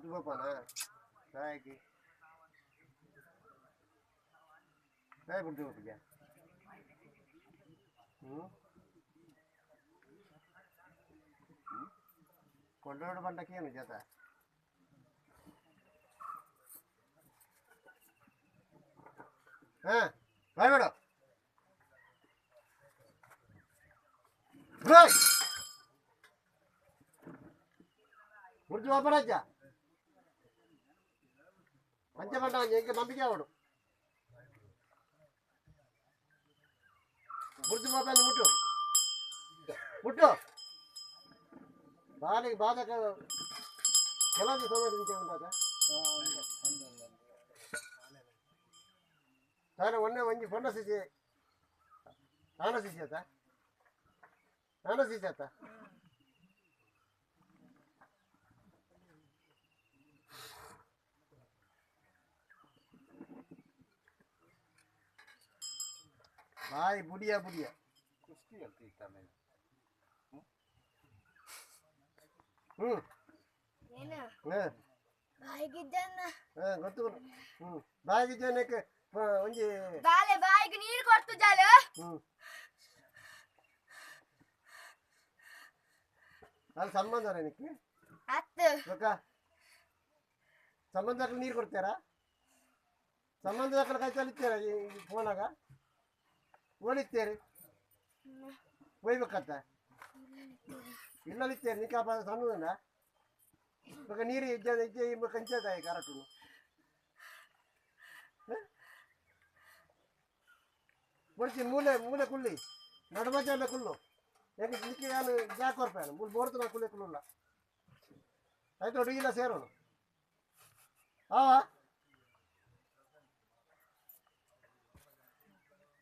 Itu bapak saya ki, saya berdua kerja. Kododo banda kian jata. Bye madam. Right. Berdua apa aja? Panca banda yang nanti kau do. Berdua apa ni mutu? Mutu. Balik baca ke kalau tu sama dengan macam mana? Saya warna wanji warna sih, mana sih jata? Mana sih jata? Baik, budia. Kusti yang kita main. Ena. Baigi janna. Gotu. Baigi janna ke onje. Dale baigi ನೀರು ಕೊಡ್ತು ಜಾಲೆ. ಅದು ಸಂಬಂಧ ನಿನಗೆ ಅತ್ತು ರೊಕ್ಕ ಸಂಬಂಧಕ್ಕೆ ನೀರು ಕೊಡ್ತೀರಾ ಸಂಬಂಧದ ಕೈ ಚಲಿತೀರಾ ಈ ಫೋನಾಗ ಓಡಿತೀರಿ ಒಯ್ಬೇಕತ್ತ ಇಲ್ಲಲಿತ್ತೀರಿ ನೀ ಕಾಪ ಸಣ್ಣದನ್ನ ಇವಾಗ ನೀರು ಹೆಜ್ಜೆ ಕಂಚದಾಯಿ ಕರೆಕ್ಟು ಬಡ್ಸಿ ಮೂಲೆ ಕುಳ್ಳಿ ನಡುಮಜಲ್ಲ ಕುಳ್ಳು ಯಾಕೆ ಇದಕ್ಕೆ ನಾನು ಜಾಕ್ ಕೊರ್ಪಾನು ಬೋರ್ತು ನಾ ಕುಳ್ಳೆ ಕುಳ್ಳ ಆಯ್ತು ಅಡುಗಿಲ್ಲ ಸೇರೋನು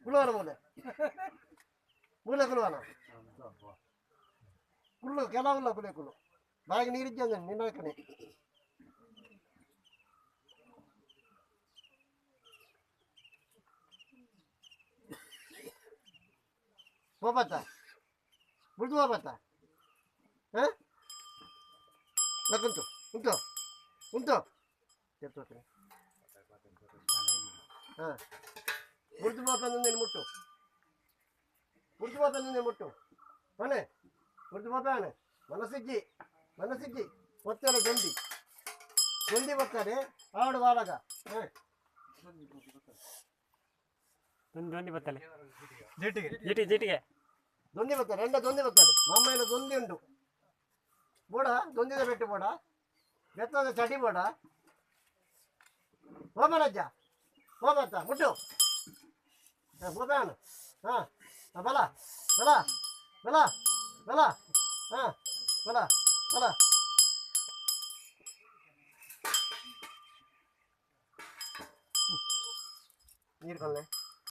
ಕುಳ್ಳೋನು ಮೂಲೆ ಕುಳುವನ ಕುಳ್ಳು ಕೆಲವಿಲ್ಲ ಕುಳ್ಳು ಬಾಯಿಗೆ ನೀರಿದ್ದ ನಿನ್ನ ಕಡೆ ಹೋಗ್ಬತ್ತ ಬಿಡ್ದು ಹೋಗ್ಬತ್ತ ಉಂಟು ಎತ್ತೋತೀನಿ ಬಿಡ್ದು ಹೋಗ್ತಾನೆ ನೀನು ಮುಟ್ಟು ಮನೆ ಬಿಡ್ದು ಹೋಗ್ತಾನೆ ಮನಸ್ಸಿಜ್ಜಿ ಒತ್ತಡ ಜೊಂದಿ ಬರ್ತಾರೆ ಆಡು ಬಾಳಗ ಜೊಂದಿ ಬತ್ತಲೆ ಜೀಟಿಗೆ ದೊಂದಿ ಬರ್ತಾರೆ ದೊಂದಿ ಬರ್ತಾರೆ ಮಾಮಯ್ಯನ ದೊಂದಿ ಉಂಟು ಬೋಡ ದೊಂದಿದ ಬೆಟ್ಟು ಬೋಡ ಬೆತ್ತದ ಚಡಿ ಬೋಡ ಹೋಮರಜ್ಜ ಹೋಗತ್ತ ಮುಟ್ಟು ಹೋಗಾನು ಬಲ ನೀರು ಕಳ್ಳೆ